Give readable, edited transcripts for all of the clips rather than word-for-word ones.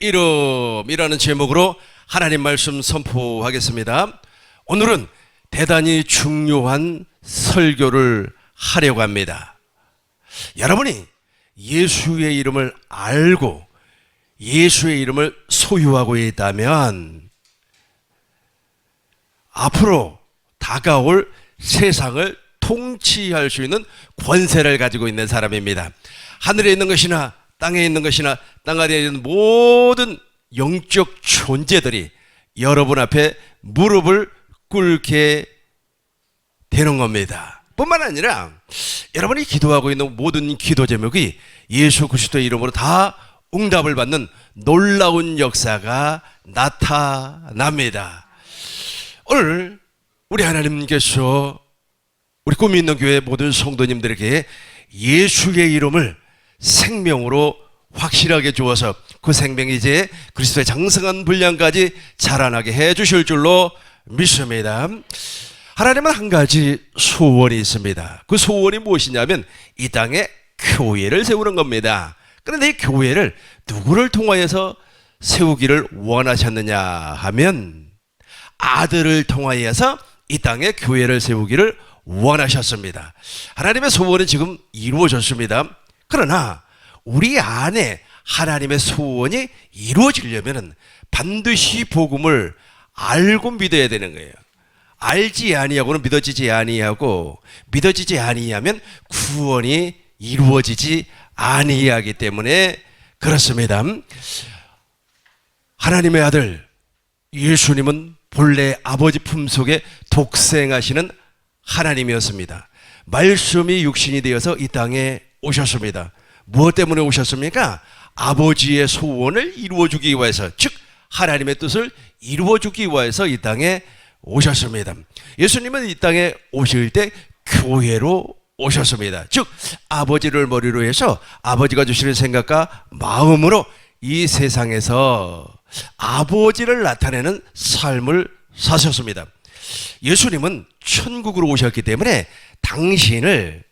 이름이라는 제목으로 하나님 말씀 선포하겠습니다. 오늘은 대단히 중요한 설교를 하려고 합니다. 여러분이 예수의 이름을 알고 예수의 이름을 소유하고 있다면 앞으로 다가올 세상을 통치할 수 있는 권세를 가지고 있는 사람입니다. 하늘에 있는 것이나 땅에 있는 것이나 땅 아래에 있는 모든 영적 존재들이 여러분 앞에 무릎을 꿇게 되는 겁니다. 뿐만 아니라 여러분이 기도하고 있는 모든 기도 제목이 예수 그리스도의 이름으로 다 응답을 받는 놀라운 역사가 나타납니다. 오늘 우리 하나님께서 우리 꿈이 있는 교회 모든 성도님들에게 예수의 이름을 생명으로 확실하게 주어서 그 생명이 이제 그리스도의 장성한 분량까지 자라나게 해 주실 줄로 믿습니다. 하나님은 한 가지 소원이 있습니다. 그 소원이 무엇이냐면 이 땅에 교회를 세우는 겁니다. 그런데 이 교회를 누구를 통하여서 세우기를 원하셨느냐 하면 아들을 통하여서 이 땅에 교회를 세우기를 원하셨습니다. 하나님의 소원은 지금 이루어졌습니다. 그러나 우리 안에 하나님의 소원이 이루어지려면 반드시 복음을 알고 믿어야 되는 거예요. 알지 아니하고는 믿어지지 아니하고 믿어지지 아니하면 구원이 이루어지지 아니하기 때문에 그렇습니다. 하나님의 아들 예수님은 본래 아버지 품속에 독생하시는 하나님이었습니다. 말씀이 육신이 되어서 이 땅에 오셨습니다. 무엇 때문에 오셨습니까? 아버지의 소원을 이루어주기 위해서, 즉 하나님의 뜻을 이루어주기 위해서 이 땅에 오셨습니다. 예수님은 이 땅에 오실 때 교회로 오셨습니다. 즉 아버지를 머리로 해서 아버지가 주시는 생각과 마음으로 이 세상에서 아버지를 나타내는 삶을 사셨습니다. 예수님은 천국으로 오셨기 때문에 당신을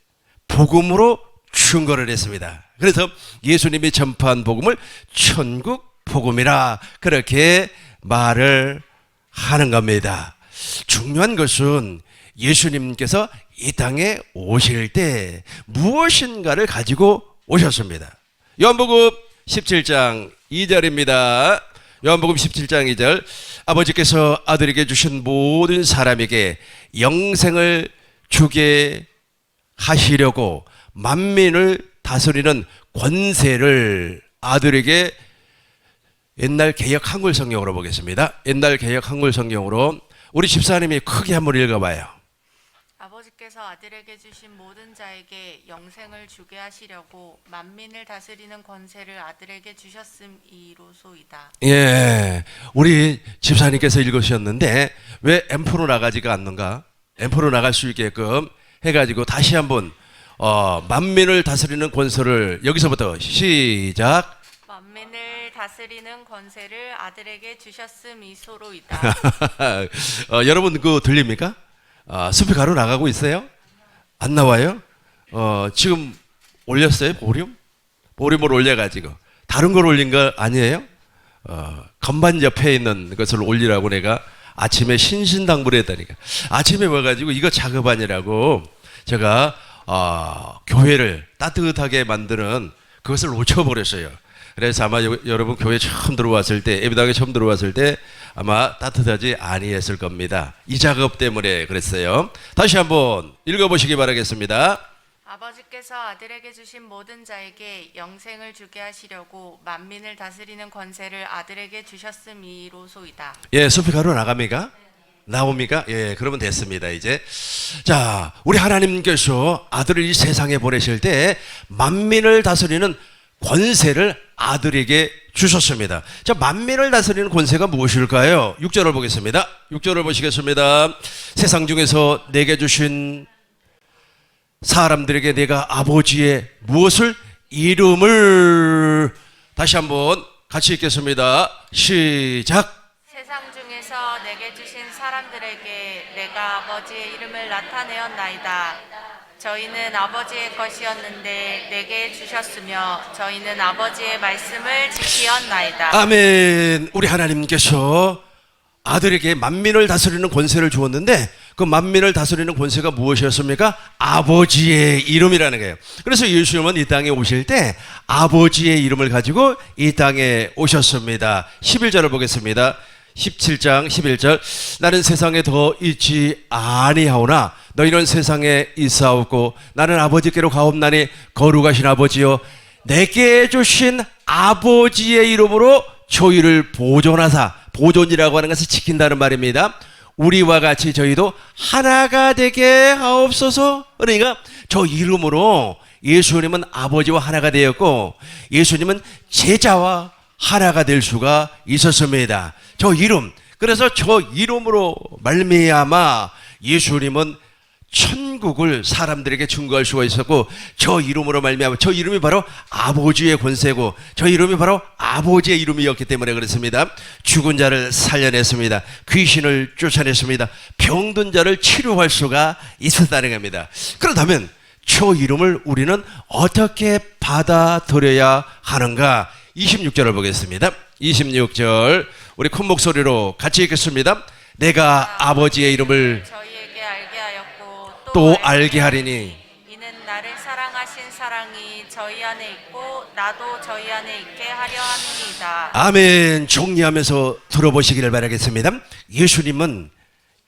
복음으로 증거를 했습니다. 그래서 예수님이 전파한 복음을 천국 복음이라 그렇게 말을 하는 겁니다. 중요한 것은 예수님께서 이 땅에 오실 때 무엇인가를 가지고 오셨습니다. 요한복음 17장 2절입니다. 요한복음 17장 2절 아버지께서 아들에게 주신 모든 사람에게 영생을 주게 하시려고 만민을 다스리는 권세를 아들에게 옛날 개역 한글 성경으로 보겠습니다. 옛날 개역 한글 성경으로 우리 집사님이 크게 한번 읽어봐요. 아버지께서 아들에게 주신 모든 자에게 영생을 주게 하시려고 만민을 다스리는 권세를 아들에게 주셨음이로소이다. 예, 우리 집사님께서 읽으셨는데 왜 앰프로 나가지가 않는가? 앰프로 나갈 수 있게끔 해가지고 다시 한번 만민을 다스리는 권세를 여기서부터 시작. 만민을 다스리는 권세를 아들에게 주셨음이소로이다. 여러분 그거 들립니까? 스피커로 나가고 있어요? 안 나와요? 지금 올렸어요? 볼륨을 올려가지고 다른 걸 올린 거 아니에요? 건반 옆에 있는 것을 올리라고 내가 아침에 신신당부했다니까. 아침에 와가지고 이거 작업하느라고 제가 교회를 따뜻하게 만드는 그것을 놓쳐버렸어요. 그래서 아마 여러분 교회 처음 들어왔을 때, 예배당에 처음 들어왔을 때 아마 따뜻하지 아니했을 겁니다. 이 작업 때문에 그랬어요. 다시 한번 읽어보시기 바라겠습니다. 아버지께서 아들에게 주신 모든 자에게 영생을 주게 하시려고 만민을 다스리는 권세를 아들에게 주셨음이로소이다. 예, 스피커로 나갑니까? 나옵니까? 예, 그러면 됐습니다. 이제 자, 우리 하나님께서 아들을 이 세상에 보내실 때 만민을 다스리는 권세를 아들에게 주셨습니다. 자, 만민을 다스리는 권세가 무엇일까요? 6절을 보겠습니다. 6절을 보시겠습니다. 세상 중에서 내게 주신 사람들에게 내가 아버지의 무엇을? 이름을 다시 한번 같이 읽겠습니다. 시작. 세상 중에서 내게 주신 사람들에게 내가 아버지의 이름을 나타내었나이다. 저희는 아버지의 것이었는데 내게 주셨으며 저희는 아버지의 말씀을 지키었나이다. 아멘. 우리 하나님께서 아들에게 만민을 다스리는 권세를 주었는데 그 만민을 다스리는 권세가 무엇이었습니까? 아버지의 이름이라는 거예요. 그래서 예수님은 이 땅에 오실 때 아버지의 이름을 가지고 이 땅에 오셨습니다. 11절을 보겠습니다. 17장 11절. 나는 세상에 더 있지 아니하오나 너희는 세상에 있사옵고 나는 아버지께로 가옵나니 거룩하신 아버지여 내게 주신 아버지의 이름으로 저희를 보존하사, 보존이라고 하는 것을 지킨다는 말입니다. 우리와 같이 저희도 하나가 되게 하옵소서. 그러니까 저 이름으로 예수님은 아버지와 하나가 되었고 예수님은 제자와 하나가 될 수가 있었습니다. 저 이름, 그래서 저 이름으로 말미암아 예수님은 천국을 사람들에게 증거할 수가 있었고 저 이름으로 말미암아 저 이름이 바로 아버지의 권세고 저 이름이 바로 아버지의 이름이었기 때문에 그렇습니다. 죽은 자를 살려냈습니다. 귀신을 쫓아냈습니다. 병든 자를 치료할 수가 있었다는 겁니다. 그렇다면 저 이름을 우리는 어떻게 받아들여야 하는가? 26절을 보겠습니다. 26절 우리 큰 목소리로 같이 읽겠습니다. 내가 아버지의 이름을 저희에게 알게 하였고 또 알게 하리니 이는 나를 사랑하신 사랑이 저희 안에 있고 나도 저희 안에 있게 하려 합니다. 아멘. 정리하면서 들어보시기를 바라겠습니다. 예수님은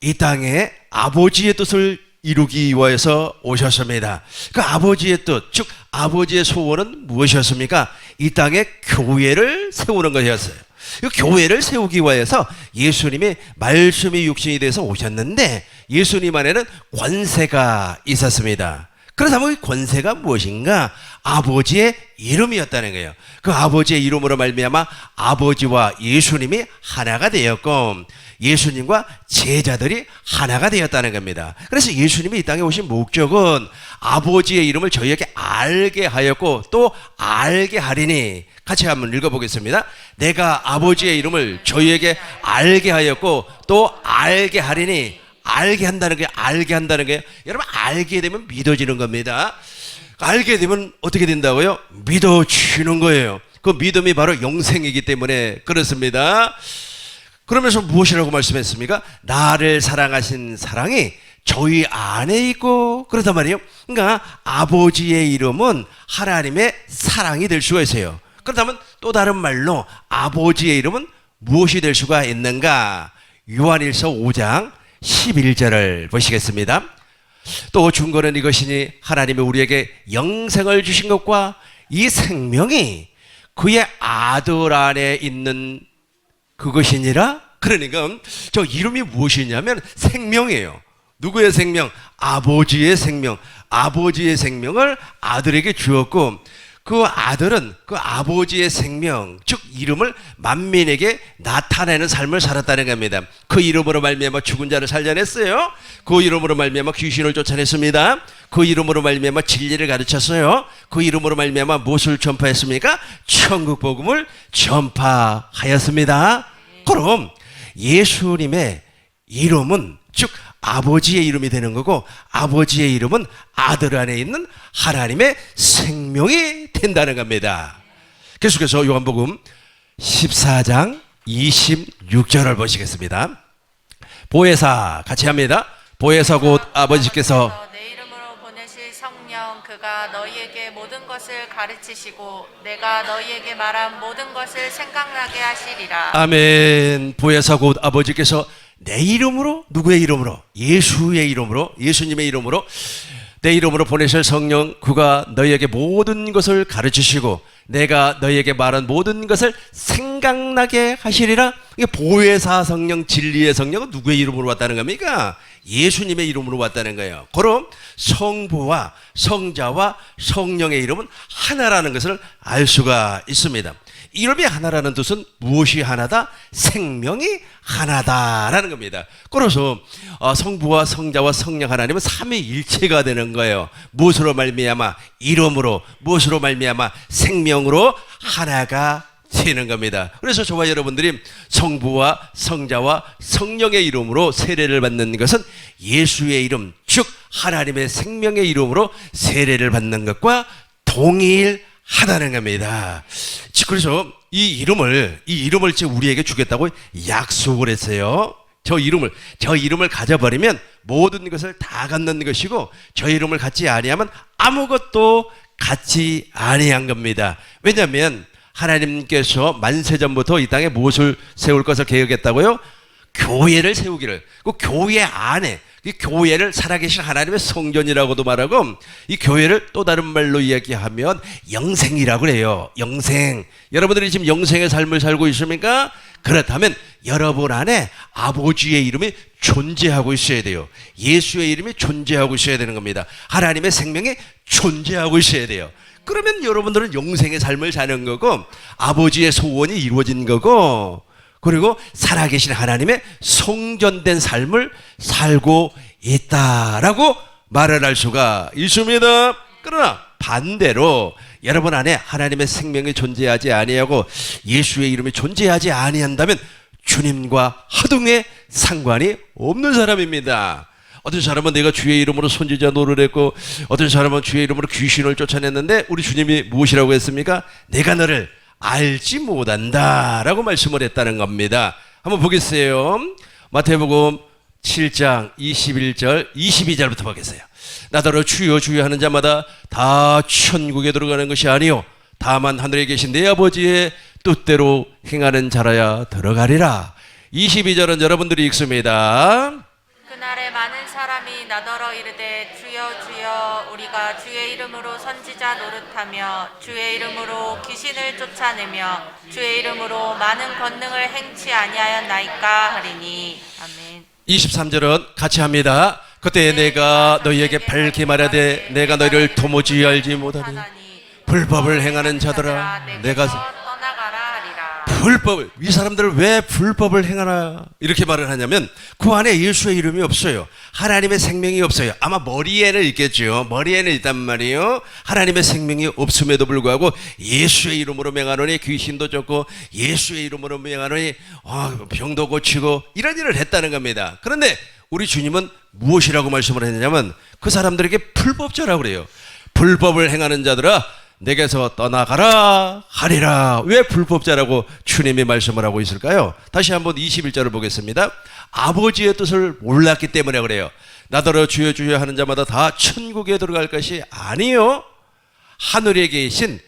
이 땅에 아버지의 뜻을 이루기 위해서 오셨습니다. 그 아버지의 뜻, 즉 아버지의 소원은 무엇이었습니까? 이 땅에 교회를 세우는 것이었어요. 이 교회를 세우기 위해서 예수님이 말씀이 육신이 돼서 오셨는데 예수님 안에는 권세가 있었습니다. 그렇다면 이 권세가 무엇인가? 아버지의 이름이었다는 거예요. 그 아버지의 이름으로 말미암아 아버지와 예수님이 하나가 되었고 예수님과 제자들이 하나가 되었다는 겁니다. 그래서 예수님이 이 땅에 오신 목적은 아버지의 이름을 저희에게 알게 하였고 또 알게 하리니 같이 한번 읽어보겠습니다. 내가 아버지의 이름을 저희에게 알게 하였고 또 알게 하리니 알게 한다는 게 알게 한다는 게 여러분 알게 되면 믿어지는 겁니다. 알게 되면 어떻게 된다고요? 믿어지는 거예요. 그 믿음이 바로 영생이기 때문에 그렇습니다. 그러면서 무엇이라고 말씀했습니까? 나를 사랑하신 사랑이 저희 안에 있고 그렇단 말이에요. 그러니까 아버지의 이름은 하나님의 사랑이 될 수가 있어요. 그렇다면 또 다른 말로 아버지의 이름은 무엇이 될 수가 있는가? 요한일서 5장 11절을 보시겠습니다. 또 증거는 이것이니 하나님이 우리에게 영생을 주신 것과 이 생명이 그의 아들 안에 있는 그것이니라. 그러니까 저 이름이 무엇이냐면 생명이에요. 누구의 생명? 아버지의 생명. 아버지의 생명을 아들에게 주었고 그 아들은 그 아버지의 생명, 즉 이름을 만민에게 나타내는 삶을 살았다는 겁니다. 그 이름으로 말미암아 죽은 자를 살려냈어요. 그 이름으로 말미암아 귀신을 쫓아냈습니다. 그 이름으로 말미암아 진리를 가르쳤어요. 그 이름으로 말미암아 무엇을 전파했습니까? 천국 복음을 전파하였습니다. 그럼 예수님의 이름은 즉 아버지의 이름이 되는 거고 아버지의 이름은 아들 안에 있는 하나님의 생명이 된다는 겁니다. 계속해서 요한복음 14장 26절을 보시겠습니다. 보혜사 같이 합니다. 보혜사 곧 아버지께서 내 이름으로 보내실 성령 그가 너희에게 모든 것을 가르치시고 내가 너희에게 말한 모든 것을 생각나게 하시리라. 아멘. 보혜사 곧 아버지께서 내 이름으로, 누구의 이름으로? 예수의 이름으로, 예수님의 이름으로 내 이름으로 보내실 성령 그가 너희에게 모든 것을 가르치시고 내가 너희에게 말한 모든 것을 생각나게 하시리라. 이게 보혜사 성령, 진리의 성령은 누구의 이름으로 왔다는 겁니까? 예수님의 이름으로 왔다는 거예요. 그럼 성부와 성자와 성령의 이름은 하나라는 것을 알 수가 있습니다. 이름이 하나라는 뜻은 무엇이 하나다? 생명이 하나다라는 겁니다. 그래서 성부와 성자와 성령 하나님은 삼위일체가 되는 거예요. 무엇으로 말미암아? 이름으로. 무엇으로 말미암아? 생명으로 하나가 되는 겁니다. 그래서 저와 여러분들이 성부와 성자와 성령의 이름으로 세례를 받는 것은 예수의 이름, 즉 하나님의 생명의 이름으로 세례를 받는 것과 동일하다는 겁니다. 그래서 이 이름을 지금 우리에게 주겠다고 약속을 했어요. 저 이름을 가져버리면 모든 것을 다 갖는 것이고, 저 이름을 갖지 아니하면 아무것도 갖지 아니한 겁니다. 왜냐하면 하나님께서 만세전부터 이 땅에 무엇을 세울 것을 계획했다고요? 교회를 세우기를. 그 교회 안에, 이 교회를 살아계신 하나님의 성전이라고도 말하고, 이 교회를 또 다른 말로 이야기하면 영생이라고 그래요. 영생. 여러분들이 지금 영생의 삶을 살고 있습니까? 그렇다면 여러분 안에 아버지의 이름이 존재하고 있어야 돼요. 예수의 이름이 존재하고 있어야 되는 겁니다. 하나님의 생명이 존재하고 있어야 돼요. 그러면 여러분들은 영생의 삶을 사는 거고, 아버지의 소원이 이루어진 거고, 그리고 살아계신 하나님의 성전된 삶을 살고 있다라고 말을 할 수가 있습니다. 그러나 반대로 여러분 안에 하나님의 생명이 존재하지 아니하고 예수의 이름이 존재하지 아니한다면 주님과 하등의 상관이 없는 사람입니다. 어떤 사람은 내가 주의 이름으로 선지자 노릇을 했고, 어떤 사람은 주의 이름으로 귀신을 쫓아냈는데 우리 주님이 무엇이라고 했습니까? 내가 너를 알지 못한다 라고 말씀을 했다는 겁니다. 한번 보겠어요. 마태복음 7장 21절 22절부터 보겠어요. 나더러 주여 주여 하는 자마다 다 천국에 들어가는 것이 아니요 다만 하늘에 계신 내 아버지의 뜻대로 행하는 자라야 들어가리라. 22절은 여러분들이 읽습니다. 그날에 많은 사람이 나더러 이르되 주여 주여 우리가 주의 이름으로 선지자 노릇하며 주의 이름으로 귀신을 쫓아내며 주의 이름으로 많은 권능을 행치 아니하였나이까 하리니. 아멘. 23절은 같이 합니다. 그때 내가 너희에게 밝히 말하되 내가 너희를 도무지 알지 못하니 불법을 행하는 자들아 내가 떠나가라 하리라. 불법을, 이 사람들을 왜 불법을 행하나 이렇게 말을 하냐면 그 안에 예수의 이름이 없어요. 하나님의 생명이 없어요. 아마 머리에는 있겠죠. 머리에는 있단 말이에요. 하나님의 생명이 없음에도 불구하고 예수의 이름으로 명하노니 귀신도 쫓고 예수의 이름으로 명하노니 병도 고치고 이런 일을 했다는 겁니다. 그런데 우리 주님은 무엇이라고 말씀을 했냐면 그 사람들에게 불법자라고 그래요. 불법을 행하는 자들아 내게서 떠나가라 하리라. 왜 불법자라고 주님이 말씀을 하고 있을까요? 다시 한번 21절을 보겠습니다. 아버지의 뜻을 몰랐기 때문에 그래요. 나더러 주여 주여 하는 자마다 다 천국에 들어갈 것이 아니요 하늘에 계신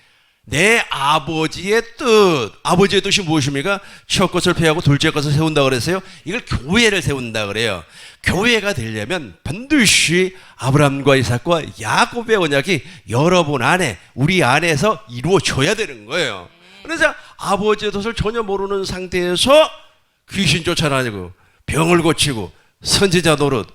내 아버지의 뜻. 아버지의 뜻이 무엇입니까? 첫 것을 폐하고 둘째 것을 세운다 그랬어요. 이걸 교회를 세운다 그래요. 교회가 되려면 반드시 아브라함과 이삭과 야곱의 언약이 여러분 안에, 우리 안에서 이루어져야 되는 거예요. 그래서 아버지의 뜻을 전혀 모르는 상태에서 귀신 쫓아다니고 병을 고치고 선지자 노릇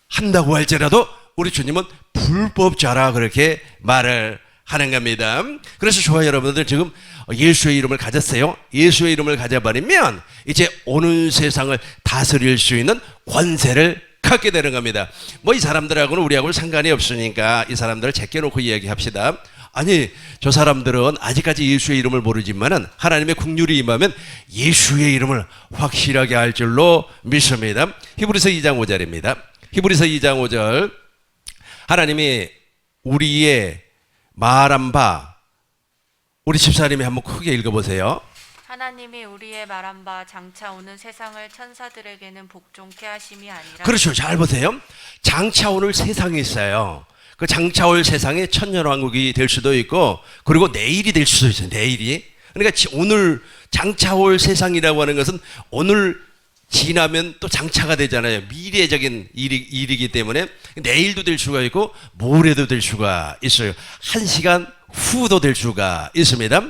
한다고 할지라도 우리 주님은 불법자라 그렇게 말을 하는 겁니다. 그래서 저와 여러분들 지금 예수의 이름을 가졌어요. 예수의 이름을 가져버리면 이제 오는 세상을 다스릴 수 있는 권세를 갖게 되는 겁니다. 뭐 이 사람들하고는 우리하고는 상관이 없으니까 이 사람들을 제껴놓고 이야기합시다. 아니 저 사람들은 아직까지 예수의 이름을 모르지만은 하나님의 국률이 임하면 예수의 이름을 확실하게 알 줄로 믿습니다. 히브리서 2장 5절입니다. 히브리서 2장 5절 하나님이 우리의 말한 바, 우리 집사님이 한번 크게 읽어보세요. 하나님이 우리의 말한 바 장차 오는 세상을 천사들에게는 복종케 하심이 아니라. 그렇죠. 잘 보세요. 장차 오는 세상이 있어요. 그 장차 올 세상이 천년왕국이 될 수도 있고 그리고 내일이 될 수도 있어요. 내일이. 그러니까 오늘 장차 올 세상이라고 하는 것은 오늘 지나면 또 장차가 되잖아요. 미래적인 일이기 때문에 내일도 될 수가 있고 모레도 될 수가 있어요. 1시간 후도 될 수가 있습니다.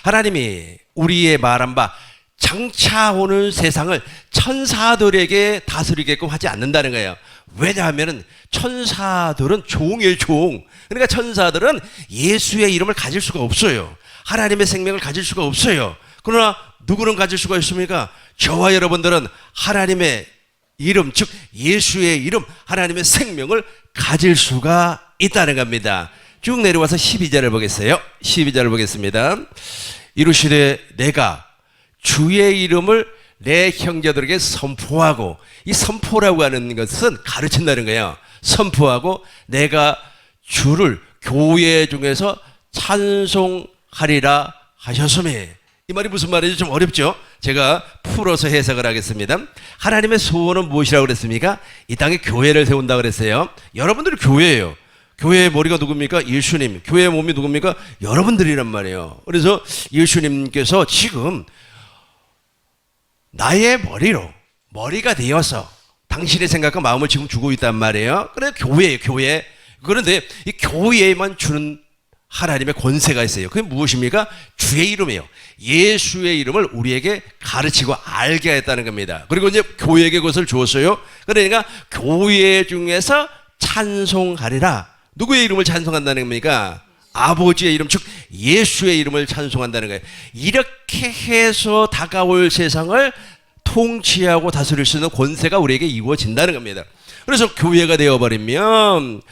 하나님이 우리의 말한 바 장차 오는 세상을 천사들에게 다스리게끔 하지 않는다는 거예요. 왜냐하면 천사들은 종이에요. 종. 그러니까 천사들은 예수의 이름을 가질 수가 없어요. 하나님의 생명을 가질 수가 없어요. 그러나 누구는 가질 수가 있습니까? 저와 여러분들은 하나님의 이름, 즉 예수의 이름, 하나님의 생명을 가질 수가 있다는 겁니다. 쭉 내려와서 12절을 보겠어요. 12절을 보겠습니다. 이루시되 내가 주의 이름을 내 형제들에게 선포하고, 이 선포라고 하는 것은 가르친다는 거예요. 선포하고 내가 주를 교회 중에서 찬송하리라 하셨으니, 이 말이 무슨 말이죠? 좀 어렵죠? 제가 풀어서 해석을 하겠습니다. 하나님의 소원은 무엇이라고 그랬습니까? 이 땅에 교회를 세운다고 그랬어요. 여러분들이 교회예요. 교회의 머리가 누굽니까? 예수님. 교회의 몸이 누굽니까? 여러분들이란 말이에요. 그래서 예수님께서 지금 나의 머리가 되어서 당신의 생각과 마음을 지금 주고 있단 말이에요. 그래, 교회예요, 교회. 그런데 이 교회에만 주는 하나님의 권세가 있어요. 그게 무엇입니까? 주의 이름이에요. 예수의 이름을 우리에게 가르치고 알게 했다는 겁니다. 그리고 이제 교회에게 그것을 주었어요. 그러니까 교회 중에서 찬송하리라. 누구의 이름을 찬송한다는 겁니까? 아버지의 이름, 즉 예수의 이름을 찬송한다는 거예요. 이렇게 해서 다가올 세상을 통치하고 다스릴 수 있는 권세가 우리에게 이루어진다는 겁니다. 그래서 교회가 되어버리면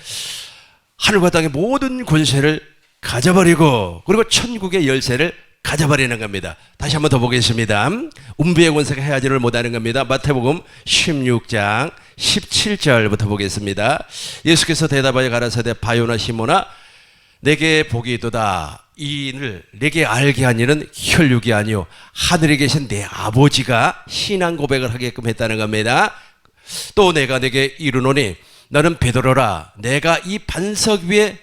하늘과 땅의 모든 권세를 가져버리고, 그리고 천국의 열쇠를 가져버리는 겁니다. 다시 한번 더 보겠습니다. 음부의 권세가 해하지를 못하는 겁니다. 마태복음 16장 17절부터 보겠습니다. 예수께서 대답하여 가라사대 바요나 시모나 내게 복이 있도다. 이 일을 내게 알게 한 이는 혈육이 아니요 하늘에 계신 내 아버지가 신앙 고백을 하게끔 했다는 겁니다. 또 내가 내게 이르노니 너는 베드로라. 내가 이 반석 위에,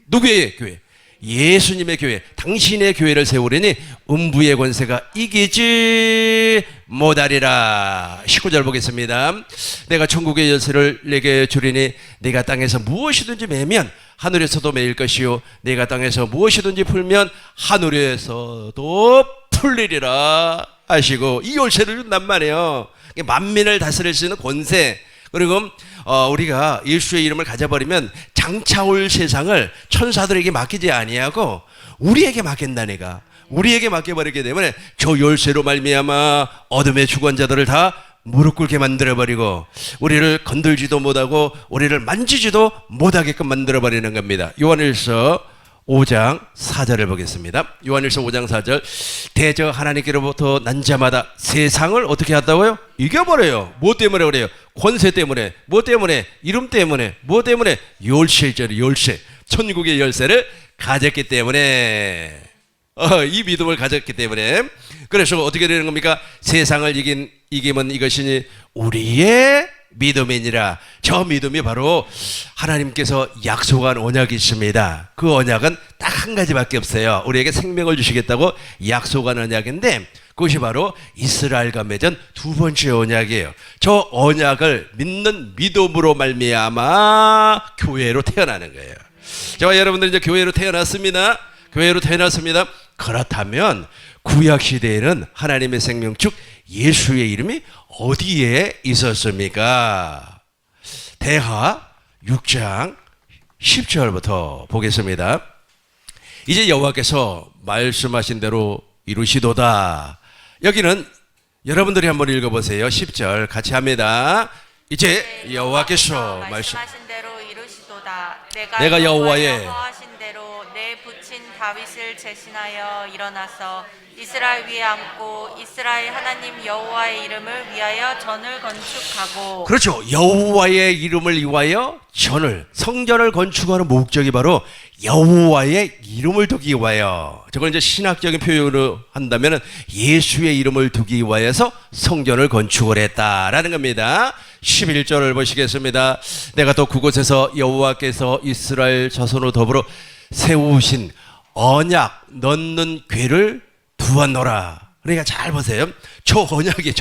누구의 교회? 예수님의 교회, 당신의 교회를 세우려니 음부의 권세가 이기지 못하리라. 19절 보겠습니다. 내가 천국의 열쇠를 내게 주리니 내가 땅에서 무엇이든지 매면 하늘에서도 매일 것이요 내가 땅에서 무엇이든지 풀면 하늘에서도 풀리리라 하시고, 이 열쇠를 준단 말이에요. 만민을 다스릴 수 있는 권세. 그리고 우리가 예수의 이름을 가져버리면 장차 올 세상을 천사들에게 맡기지 아니하고 우리에게 맡긴다니까. 우리에게 맡겨버리게 되면 저 열쇠로 말미암아 어둠의 주권자들을 다 무릎 꿇게 만들어버리고 우리를 건들지도 못하고 우리를 만지지도 못하게끔 만들어버리는 겁니다. 요한일서 5장 4절을 보겠습니다. 요한일서 5장 4절. 대저 하나님께로부터 난 자마다 세상을 어떻게 한다고요? 이겨버려요. 뭐 때문에 그래요? 권세 때문에. 뭐 때문에? 이름 때문에. 뭐 때문에? 열쇠죠. 열쇠. 천국의 열쇠를 가졌기 때문에. 이 믿음을 가졌기 때문에. 그래서 어떻게 되는 겁니까? 세상을 이기면 이것이니 우리의 믿음이니라. 저 믿음이 바로 하나님께서 약속한 언약이 있습니다. 그 언약은 딱 한 가지밖에 없어요. 우리에게 생명을 주시겠다고 약속한 언약인데, 그것이 바로 이스라엘과 맺은 두 번째 언약이에요. 저 언약을 믿는 믿음으로 말미암아 교회로 태어나는 거예요. 저와 여러분들 이제 교회로 태어났습니다. 교회로 태어났습니다. 그렇다면 구약 시대에는 하나님의 생명 즉 예수의 이름이 어디에 있었습니까? 대하 6장 10절부터 보겠습니다. 이제 여호와께서 말씀하신 대로 이루시도다. 여기는 여러분들이 한번 읽어보세요. 10절 같이 합니다. 이제 여호와께서 말씀하신 대로 이루시도다. 내가 여호와의 허하신 대로 내 부친 다윗을 제신하여 일어나서 이스라엘 위에 앉고 이스라엘 하나님 여호와의 이름을 위하여 전을 건축하고. 그렇죠. 여호와의 이름을 위하여 전을, 성전을 건축하는 목적이 바로 여호와의 이름을 두기 위하여. 저걸 이제 신학적인 표현으로 한다면 예수의 이름을 두기 위하여서 성전을 건축을 했다라는 겁니다. 11절을 보시겠습니다. 내가 또 그곳에서 여호와께서 이스라엘 자손으로 더불어 세우신 언약 넣는 궤를 두었노라. 그러니까 잘 보세요. 저 언약의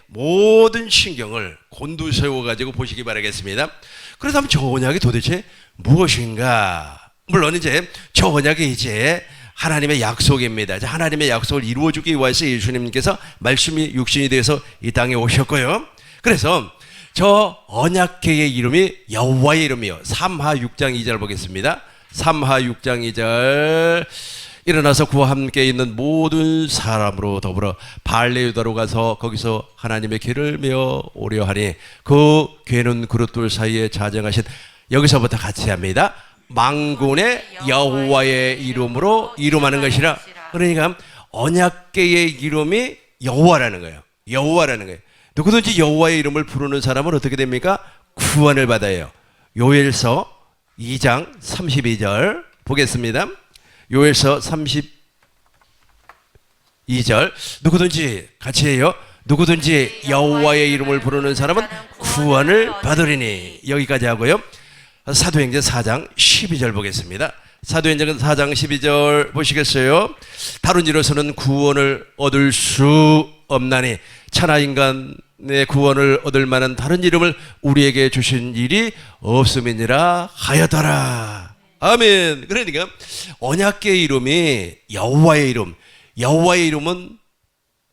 모든 신경을 곤두세워 가지고 보시기 바라겠습니다. 그렇다면 저 언약이 도대체 무엇인가? 물론 이제 저 언약이 이제 하나님의 약속입니다. 하나님의 약속을 이루어주기 위해서 예수님께서 말씀이 육신이 되어서 이 땅에 오셨고요. 그래서 저 언약궤의 이름이 여호와의 이름이요. 삼하 6장 2절 보겠습니다. 삼하 6장 2절. 일어나서 그와 함께 있는 모든 사람으로 더불어 발레유다로 가서 거기서 하나님의 궤를 메어 오려 하니 그 궤는 그릇들 사이에 자정하신 여기서부터 같이 합니다. 만군의 여호와의 이름으로 이름하는 것이라. 그러니까 언약궤의 이름이 여호와라는 거예요. 여호와라는 거예요. 누구든지 여호와의 이름을 부르는 사람은 어떻게 됩니까? 구원을 받아요. 요엘서 2장 32절 보겠습니다. 요엘서 32절 누구든지 같이 해요. 누구든지 여호와의 이름을 부르는 사람은 구원을 받으리니. 여기까지 하고요. 사도행전 4장 12절 보겠습니다. 사도행전 4장 12절 보시겠어요? 다른 이로서는 구원을 얻을 수 없나니 천하 인간의 구원을 얻을 만한 다른 이름을 우리에게 주신 일이 없음이니라 하였더라. 아멘. 그러니까 언약궤의 이름이 여호와의 이름. 여호와의 이름은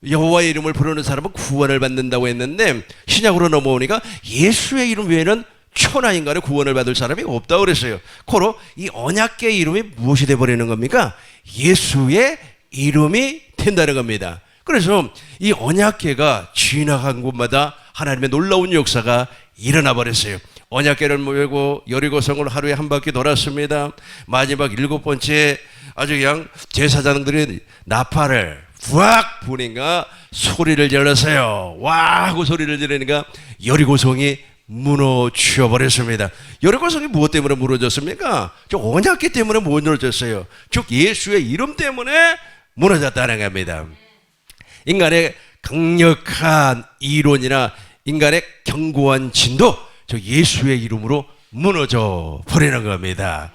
여호와의 이름을 부르는 사람은 구원을 받는다고 했는데 신약으로 넘어오니까 예수의 이름 외에는 천하 인간의 구원을 받을 사람이 없다고 그랬어요. 고로 이 언약궤의 이름이 무엇이 되어버리는 겁니까? 예수의 이름이 된다는 겁니다. 그래서 이 언약궤가 지나간 곳마다 하나님의 놀라운 역사가 일어나 버렸어요. 언약궤를 모으고 여리고성을 하루에 한 바퀴 돌았습니다. 마지막 7번째 아주 그냥 제사장들이 나팔을 부악 부니까 소리를 질렀어요. 와 하고 소리를 지르니까 여리고성이 무너져 버렸습니다. 여리고성이 무엇 때문에 무너졌습니까? 저 언약궤 때문에 무너졌어요. 즉 예수의 이름 때문에 무너졌다는 겁니다. 인간의 강력한 이론이나 인간의 견고한 진도 저 예수의 이름으로 무너져 버리는 겁니다.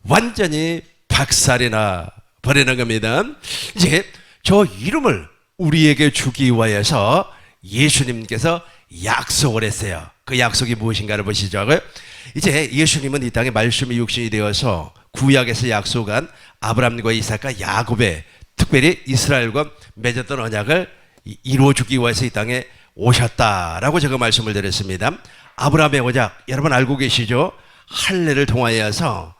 완전히 박살이 나 버리는 겁니다. 이제 저 이름을 우리에게 주기 위해서 예수님께서 약속을 했어요. 그 약속이 무엇인가를 보시죠. 이제 예수님은 이 땅에 말씀이 육신이 되어서 구약에서 약속한 아브라함과 이삭과 야곱의 특별히 이스라엘과 맺었던 언약을 이루어주기 위해서 이 땅에 오셨다라고 제가 말씀을 드렸습니다. 아브라함의 언약 여러분 알고 계시죠? 할례를 통하여서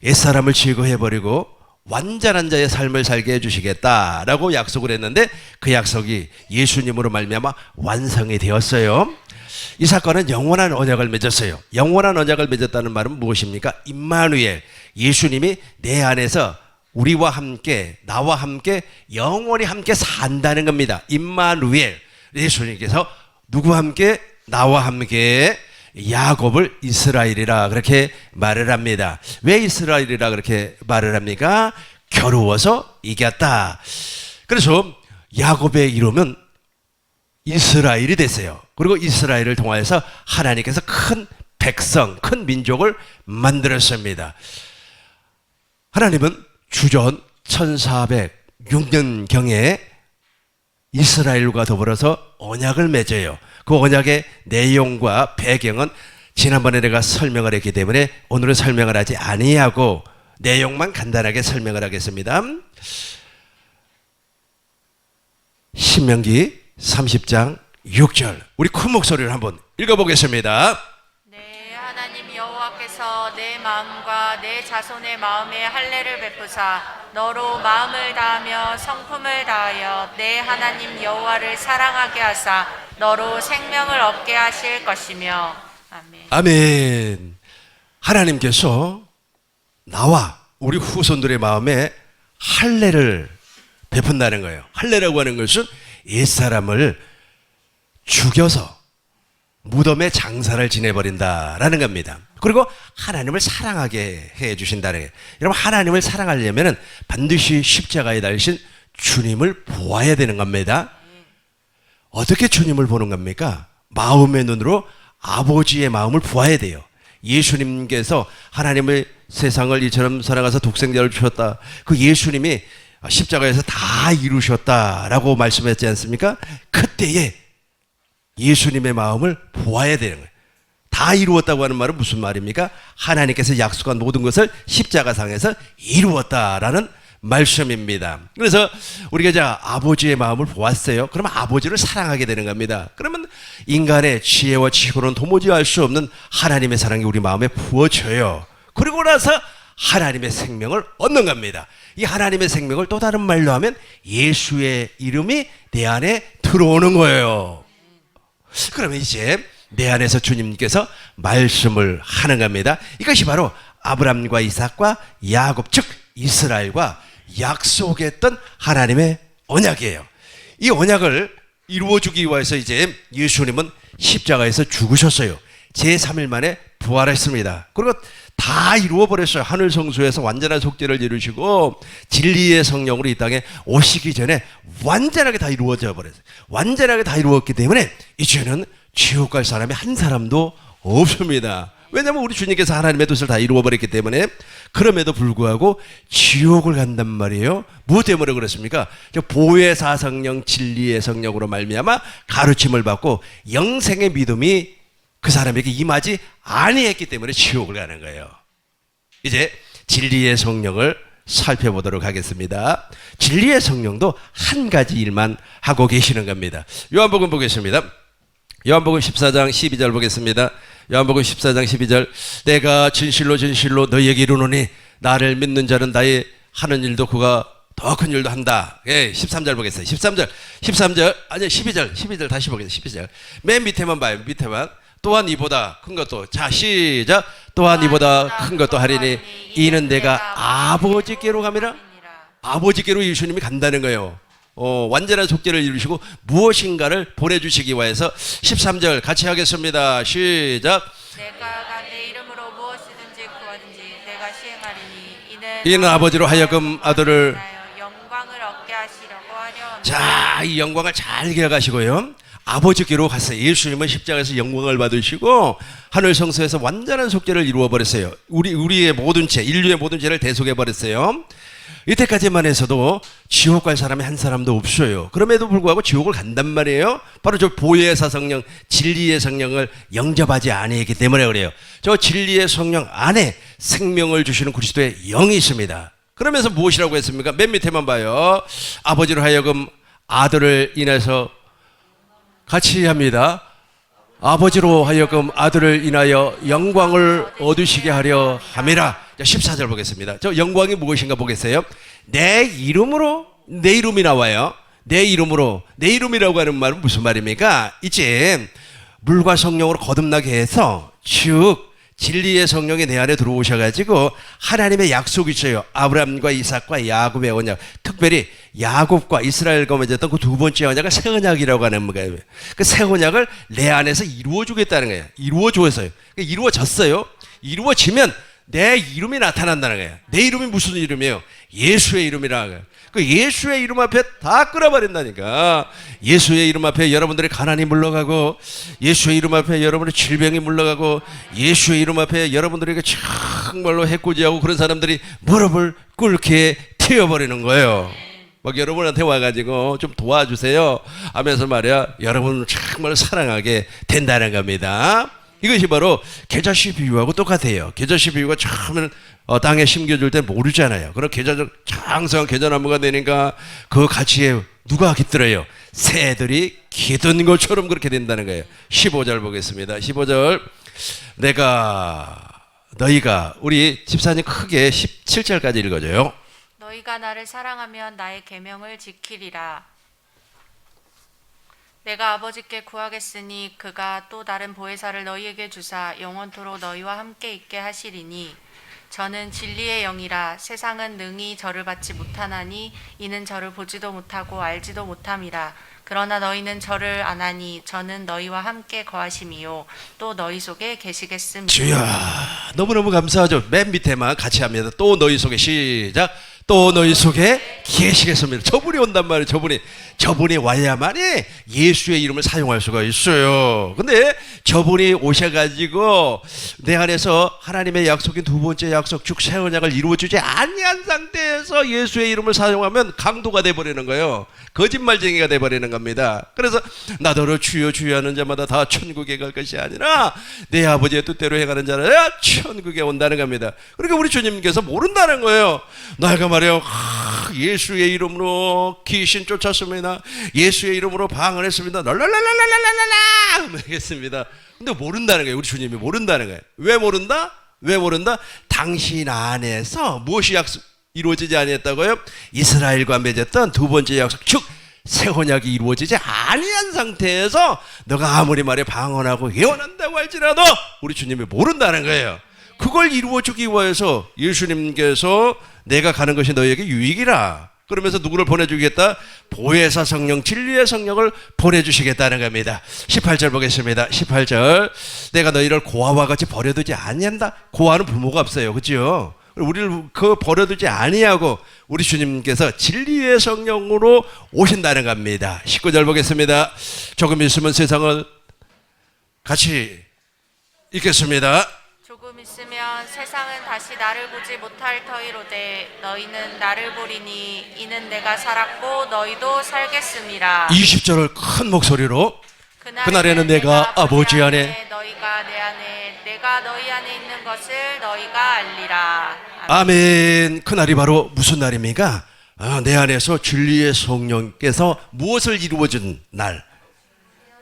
옛사람을 제거해버리고 완전한 자의 삶을 살게 해주시겠다라고 약속을 했는데 그 약속이 예수님으로 말미암아 완성이 되었어요. 이 사건은 영원한 언약을 맺었어요. 영원한 언약을 맺었다는 말은 무엇입니까? 임마누엘, 예수님이 내 안에서 우리와 함께 나와 함께 영원히 함께 산다는 겁니다. 임마누엘, 예수님께서 누구와 함께? 나와 함께 야곱을 이스라엘이라 그렇게 말을 합니다. 왜 이스라엘이라 그렇게 말을 합니까? 겨루어서 이겼다. 그래서 야곱의 이름은 이스라엘이 됐어요. 그리고 이스라엘을 통하여서 하나님께서 큰 백성, 큰 민족을 만들었습니다. 하나님은 주전 1406년경에 이스라엘과 더불어서 언약을 맺어요. 그 언약의 내용과 배경은 지난번에 내가 설명을 했기 때문에 오늘은 설명을 하지 아니하고 내용만 간단하게 설명을 하겠습니다. 신명기 30장 6절 우리 큰 목소리를 한번 읽어보겠습니다. 내 하나님 여호와께서 내 마음과 내 자손의 마음에 할례를 베푸사 너로 마음을 다하며 성품을 다하여 내 하나님 여호와를 사랑하게 하사 너로 생명을 얻게 하실 것이며. 아멘. 아멘. 하나님께서 나와 우리 후손들의 마음에 할례를 베푼다는 거예요. 할례라고 하는 것은 옛사람을 죽여서 무덤에 장사를 지내버린다라는 겁니다. 그리고 하나님을 사랑하게 해주신다는 거예요. 여러분 하나님을 사랑하려면 반드시 십자가에 달리신 주님을 보아야 되는 겁니다. 어떻게 주님을 보는 겁니까? 마음의 눈으로 아버지의 마음을 보아야 돼요. 예수님께서 하나님의 세상을 이처럼 사랑하사 독생자를 주셨다. 그 예수님이 십자가에서 다 이루셨다라고 말씀했지 않습니까? 그때에 예수님의 마음을 보아야 되는 거예요. 다 이루었다고 하는 말은 무슨 말입니까? 하나님께서 약속한 모든 것을 십자가상에서 이루었다라는 말씀입니다. 그래서 우리가 이제 아버지의 마음을 보았어요. 그러면 아버지를 사랑하게 되는 겁니다. 그러면 인간의 지혜와 지식으로는 도무지 알 수 없는 하나님의 사랑이 우리 마음에 부어져요. 그리고 나서 하나님의 생명을 얻는 겁니다. 이 하나님의 생명을 또 다른 말로 하면 예수의 이름이 내 안에 들어오는 거예요. 그러면 이제 내 안에서 주님께서 말씀을 하는 겁니다. 이것이 바로 아브람과 이삭과 야곱 즉 이스라엘과 약속했던 하나님의 언약이에요. 이 언약을 이루어주기 위해서 이제 예수님은 십자가에서 죽으셨어요. 제3일 만에 부활했습니다. 그리고 다 이루어버렸어요. 하늘 성소에서 완전한 속죄를 이루시고 진리의 성령으로 이 땅에 오시기 전에 완전하게 다 이루어져 버렸어요. 완전하게 다 이루었기 때문에 이제는 지옥 갈 사람이 한 사람도 없습니다. 왜냐하면 우리 주님께서 하나님의 뜻을 다 이루어버렸기 때문에. 그럼에도 불구하고 지옥을 간단 말이에요. 무엇 때문에 그렇습니까? 보혜사 성령 진리의 성령으로 말미암아 가르침을 받고 영생의 믿음이 그 사람에게 임하지 아니했기 때문에 지옥을 가는 거예요. 이제 진리의 성령을 살펴보도록 하겠습니다. 진리의 성령도 한 가지 일만 하고 계시는 겁니다. 요한복음 보겠습니다. 요한복음 14장 12절 보겠습니다. 요한복음 14장 12절 내가 진실로 진실로 너희에게 이르노니 나를 믿는 자는 나의 하는 일도 그가 더 큰 일도 한다. 예, 13절 보겠어요. 13절 아니 12절 다시 보겠습니다. 12절 맨 밑에만 봐요. 밑에만 또한 이보다 큰 것도 자 시작 또한 이보다 큰 것도 하리니 이는 내가 아버지께로 가미라. 아버지께로 예수님이 간다는 거예요. 완전한 속죄를 이루시고 무엇인가를 보내주시기 위해서 13절 같이 하겠습니다. 시작 내가 내 이름으로 무엇이든지 구하든지 내가 시행하리니 이는 아버지로 하여금 아들을 영광을 얻게 하시려고 하려. 자, 이 영광을 잘 기억하시고요. 아버지께로 갔어요. 예수님은 십자가에서 영광을 받으시고 하늘 성소에서 완전한 속죄를 이루어 버렸어요. 우리의 모든 죄, 인류의 모든 죄를 대속해 버렸어요. 이때까지만 해서도 지옥 갈 사람이 한 사람도 없어요. 그럼에도 불구하고 지옥을 간단 말이에요. 바로 저 보혜사 성령, 진리의 성령을 영접하지 아니했기 때문에 그래요. 저 진리의 성령 안에 생명을 주시는 그리스도의 영이 있습니다. 그러면서 무엇이라고 했습니까? 맨 밑에만 봐요. 아버지로 하여금 아들을 인해서 같이 합니다. 아버지로 하여금 아들을 인하여 영광을 얻으시게 하려 함이라. 14절 보겠습니다. 저 영광이 무엇인가 보겠어요. 내 이름으로, 내 이름이 나와요. 내 이름으로, 내 이름이라고 하는 말은 무슨 말입니까? 이제 물과 성령으로 거듭나게 해서 즉 진리의 성령이 내 안에 들어오셔가지고 하나님의 약속이 있어요. 아브라함과 이삭과 야곱의 언약, 특별히 야곱과 이스라엘과 맺었던 그 두 번째 언약을 새 언약이라고 하는 거예요. 그 새 언약을 내 안에서 이루어주겠다는 거예요. 이루어줘서요. 이루어졌어요. 이루어지면 내 이름이 나타난다는 거예요. 내 이름이 무슨 이름이에요? 예수의 이름이라는 거예요. 그 예수의 이름 앞에 다 끌어버린다니까. 예수의 이름 앞에 여러분들의 가난이 물러가고, 예수의 이름 앞에 여러분의 질병이 물러가고, 예수의 이름 앞에 여러분들에게 정말로 해코지하고 그런 사람들이 무릎을 꿇게 튀어버리는 거예요. 막 여러분한테 와가지고 좀 도와주세요 하면서 말이야 여러분을 정말 사랑하게 된다는 겁니다. 이것이 바로 겨자씨 비유하고 똑같아요. 겨자씨 비유가 처음에는 땅에 심겨줄 때 모르잖아요. 그럼 장성한 겨자나무가 되니까 그 가치에 누가 깃들어요? 새들이 기든 것처럼 그렇게 된다는 거예요. 15절 보겠습니다. 15절 너희가 우리 집사님 크게 17절까지 읽어줘요. 너희가 나를 사랑하면 나의 계명을 지키리라. 내가 아버지께 구하겠으니 그가 또 다른 보혜사를 너희에게 주사 영원토록 너희와 함께 있게 하시리니 저는 진리의 영이라. 세상은 능히 저를 받지 못하나니 이는 저를 보지도 못하고 알지도 못함이라. 그러나 너희는 저를 아나니 저는 너희와 함께 거하심이요 또 너희 속에 계시겠습니다. 주여 너무너무 감사하죠. 맨 밑에만 같이 합니다. 또 너희 속에 시작. 또 너희 속에 계시겠습니다. 저분이 온단 말이에요. 저분이 와야만이 예수의 이름을 사용할 수가 있어요. 근데 저분이 오셔가지고 내 안에서 하나님의 약속인 두 번째 약속 즉 새 언약을 이루어주지 아니한 상태에서 예수의 이름을 사용하면 강도가 돼버리는 거예요. 거짓말쟁이가 돼버리는 겁니다. 그래서 나더러 주여 주여 하는 자마다 다 천국에 갈 것이 아니라 내 아버지의 뜻대로 행하는 자는 천국에 온다는 겁니다. 그러니까 우리 주님께서 모른다는 거예요. 내가 말이에요 예수의 이름으로 귀신 쫓았습니다. 예수의 이름으로 방언했습니다. 랄랄랄랄랄랄랄라 하겠습니다. 근데 모른다는 거예요. 우리 주님이 모른다는 거예요. 왜 모른다? 당신 안에서 무엇이 이루어지지 아니했다고요? 이스라엘과 맺었던 두 번째 약속 즉 새 언약이 이루어지지 아니한 상태에서 너가 아무리 말에 방언하고 예언한다고 할지라도 우리 주님이 모른다는 거예요. 그걸 이루어주기 위해서 예수님께서 내가 가는 것이 너희에게 유익이라 그러면서 누구를 보내주겠다? 보혜사 성령, 진리의 성령을 보내주시겠다는 겁니다. 18절 보겠습니다. 18절 내가 너희를 고아와 같이 버려두지 아니한다. 고아는 부모가 없어요. 그렇죠? 우리를 버려두지 아니하고 우리 주님께서 진리의 성령으로 오신다는 겁니다. 19절 보겠습니다. 조금 있으면 세상을 같이 읽겠습니다. 조금 있으면 세상은 다시 나를 보지 못할 터이로되 너희는 나를 보리니 이는 내가 살았고 너희도 살겠음이라. 20절을 큰 목소리로 그날에는 내가 아버지 안에 너희가 내 안에 내가 너희 안에 있는 것을 너희가 알리라. 아멘. 그날이 바로 무슨 날입니까? 내 안에서 진리의 성령께서 무엇을 이루어준 날.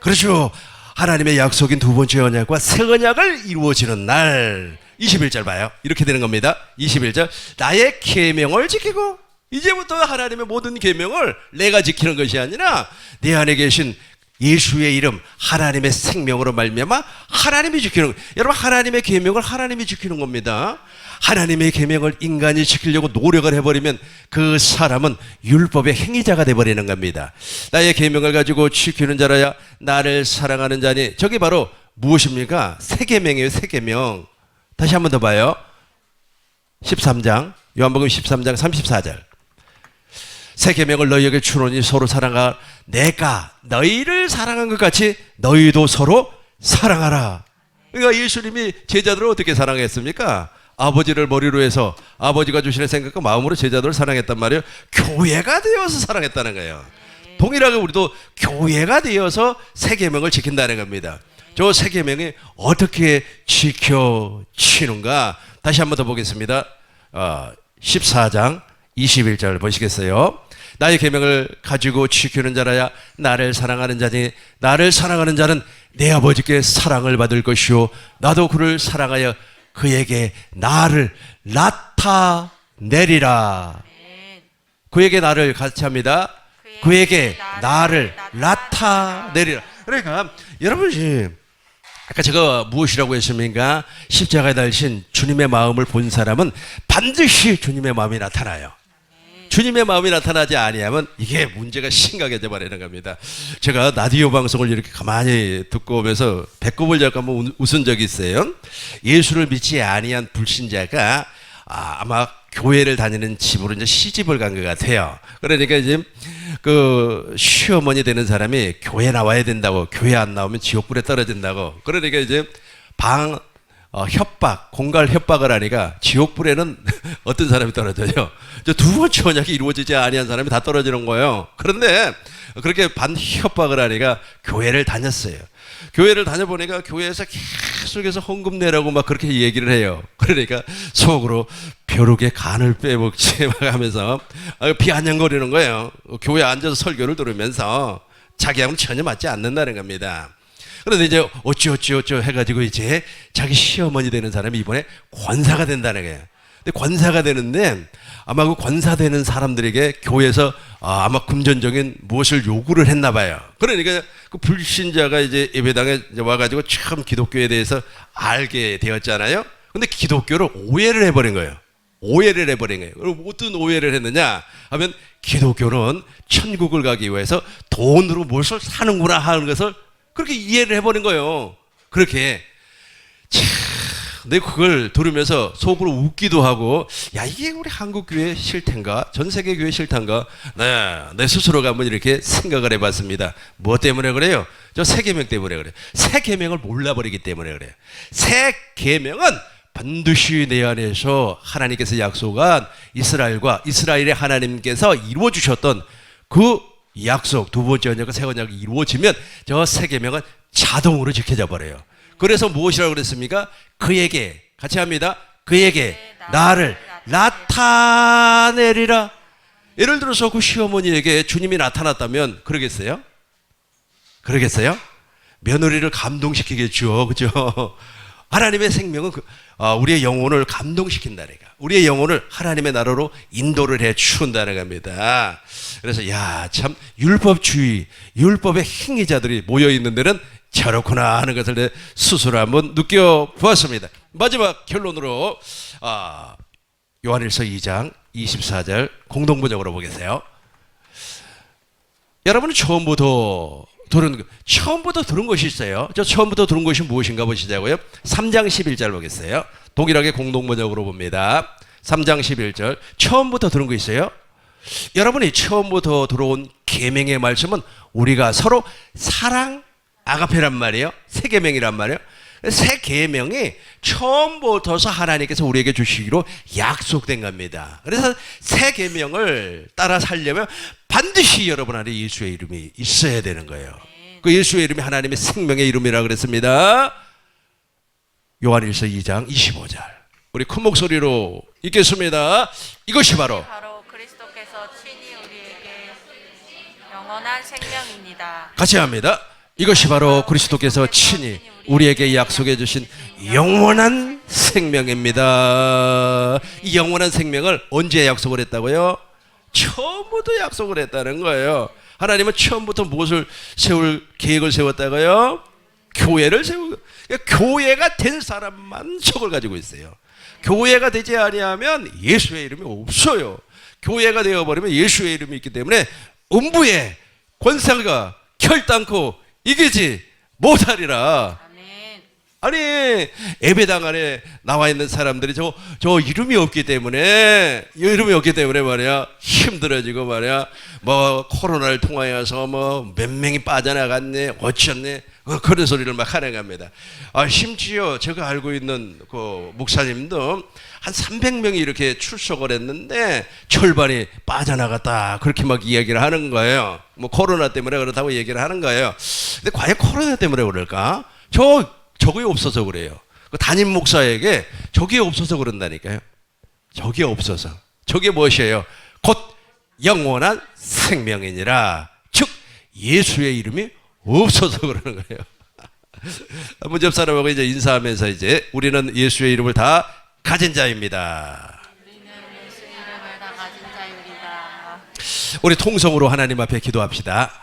그렇죠. 하나님의 약속인 두 번째 언약과 새 언약을 이루어지는 날. 21절 봐요. 이렇게 되는 겁니다. 21절 나의 계명을 지키고 이제부터 하나님의 모든 계명을 내가 지키는 것이 아니라 내 안에 계신 예수의 이름 하나님의 생명으로 말미암아 하나님이 지키는 거예요. 여러분 하나님의 계명을 하나님이 지키는 겁니다. 하나님의 계명을 인간이 지키려고 노력을 해버리면 그 사람은 율법의 행위자가 돼버리는 겁니다. 나의 계명을 가지고 지키는 자라야 나를 사랑하는 자니 저게 바로 무엇입니까? 새 계명이에요. 새 계명. 다시 한 번 더 봐요. 13장 요한복음 13장 34절 새 계명을 너희에게 주노니 서로 사랑하 내가 너희를 사랑한 것 같이 너희도 서로 사랑하라. 그러니까 예수님이 제자들을 어떻게 사랑했습니까? 아버지를 머리로 해서 아버지가 주시는 생각과 마음으로 제자들을 사랑했단 말이에요. 교회가 되어서 사랑했다는 거예요. 동일하게 우리도 교회가 되어서 새 계명을 지킨다는 겁니다. 저 새 계명이 어떻게 지켜지는가? 다시 한 번 더 보겠습니다. 14장 21절 보시겠어요? 나의 계명을 가지고 지키는 자라야 나를 사랑하는 자니 나를 사랑하는 자는 내 아버지께 사랑을 받을 것이요 나도 그를 사랑하여 그에게 나를 나타내리라. 그에게 나를 같이 합니다. 그에게 나를 나타내리라. 그러니까 여러분이 아까 제가 무엇이라고 했습니까? 십자가에 달리신 주님의 마음을 본 사람은 반드시 주님의 마음이 나타나요. 주님의 마음이 나타나지 아니하면 이게 문제가 심각해져 버리는 겁니다. 제가 라디오 방송을 이렇게 가만히 듣고 오면서 배꼽을 잡고 한번 웃은 적이 있어요. 예수를 믿지 아니한 불신자가 아마 교회를 다니는 집으로 이제 시집을 간 것 같아요. 그러니까 이제 그 시어머니 되는 사람이 교회 나와야 된다고, 교회 안 나오면 지옥불에 떨어진다고. 그러니까 이제 협박, 공갈 협박을 하니까 지옥불에는 어떤 사람이 떨어져요? 두 번째 언약이 이루어지지 아니한 사람이 다 떨어지는 거예요. 그런데 그렇게 반 협박을 하니까 교회를 다녔어요. 교회를 다녀보니까 교회에서 계속해서 헌금 내라고 막 그렇게 얘기를 해요. 그러니까 속으로 벼룩의 간을 빼먹지 막 하면서 비아냥거리는 거예요. 교회에 앉아서 설교를 들으면서 자기하고는 전혀 맞지 않는다는 겁니다. 그런데 이제 어찌 해가지고 이제 자기 시어머니 되는 사람이 이번에 권사가 된다는 거예요. 근데 권사가 되는데 아마 그 권사 되는 사람들에게 교회에서 아마 금전적인 무엇을 요구를 했나 봐요. 그러니까 그 불신자가 이제 예배당에 와가지고 처음 기독교에 대해서 알게 되었잖아요. 근데 기독교를 오해를 해버린 거예요. 오해를 해버린 거예요. 그럼 어떤 오해를 했느냐 하면 기독교는 천국을 가기 위해서 돈으로 무엇을 사는구나 하는 것을 그렇게 이해를 해버린 거예요. 그렇게. 내가 그걸 들으면서 속으로 웃기도 하고, 야, 이게 우리 한국 교회 싫단가? 전 세계 교회 싫단가? 네, 내 스스로가 한번 이렇게 생각을 해봤습니다. 뭐 때문에 그래요? 저 새 계명 때문에 그래요. 새 계명을 몰라버리기 때문에 그래요. 새 계명은 반드시 내 안에서 하나님께서 약속한 이스라엘의 하나님께서 이루어주셨던 그 약속, 두 번째 언약과 새 언약이 이루어지면 저 새 계명은 자동으로 지켜져 버려요. 그래서 무엇이라고 그랬습니까? 그에게, 같이 합니다. 그에게 나를 나타내리라. 예를 들어서 그 시어머니에게 주님이 나타났다면 그러겠어요? 그러겠어요? 며느리를 감동시키겠죠. 그죠? 하나님의 생명은 우리의 영혼을 감동시킨다니까. 우리의 영혼을 하나님의 나라로 인도를 해 주운다는 겁니다. 그래서 참 율법주의, 율법의 행위자들이 모여 있는 데는 저렇구나 하는 것을 내 스스로 한번 느껴보았습니다. 마지막 결론으로 요한일서 2장 24절 공동번역으로 보겠어요. 여러분은 처음부터 들은 것이 있어요. 저 처음부터 들은 것이 무엇인가 보시자고요. 3장 11절 보겠어요. 동일하게 공동번역으로 봅니다. 3장 11절. 처음부터 들은 거 있어요? 여러분이 처음부터 들어온 계명의 말씀은 우리가 서로 사랑, 아가페란 말이에요. 새 계명이란 말이에요. 새 계명이 처음부터서 하나님께서 우리에게 주시기로 약속된 겁니다. 그래서 새 계명을 따라 살려면 반드시 여러분 안에 예수의 이름이 있어야 되는 거예요. 그 예수의 이름이 하나님의 생명의 이름이라 그랬습니다. 요한일서 2장 25절. 우리 큰 목소리로 읽겠습니다. 이것이 바로 그리스도께서 친히 우리에게 영원한 생명입니다. 같이 합니다. 이것이 바로 그리스도께서 친히 우리에게 약속해 주신 영원한 생명입니다. 이 영원한 생명을 언제 약속을 했다고요? 처음부터 약속을 했다는 거예요. 하나님은 처음부터 무엇을 계획을 세웠다고요? 교회를 세우고, 교회가 된 사람만 척을 가지고 있어요. 교회가 되지 아니하면 예수의 이름이 없어요. 교회가 되어버리면 예수의 이름이 있기 때문에 음부의 권세가 결단코 이기지 못하리라. 아니 예배당 안에 나와 있는 사람들이 저 이름이 없기 때문에 말이야 힘들어지고 말이야 뭐 코로나를 통하여서 뭐 몇 명이 빠져나갔네 어쩌네 그런 소리를 막 하는 겁니다. 심지어 제가 알고 있는 그 목사님도 한 300명이 이렇게 출석을 했는데 절반이 빠져나갔다 그렇게 막 이야기를 하는 거예요. 뭐 코로나 때문에 그렇다고 얘기를 하는 거예요. 근데 과연 코로나 때문에 그럴까? 저게 없어서 그래요. 그 담임 목사에게 저게 없어서 그런다니까요. 저게 없어서. 저게 무엇이에요? 곧 영원한 생명이니라. 즉 예수의 이름이 없어서 그러는 거예요. 한번 옆 사람하고 이제 인사하면서 이제 우리는 예수의 이름을 다 가진 자입니다. 우리는 예수 이름을 다 가진 자입니다. 우리 통성으로 하나님 앞에 기도합시다.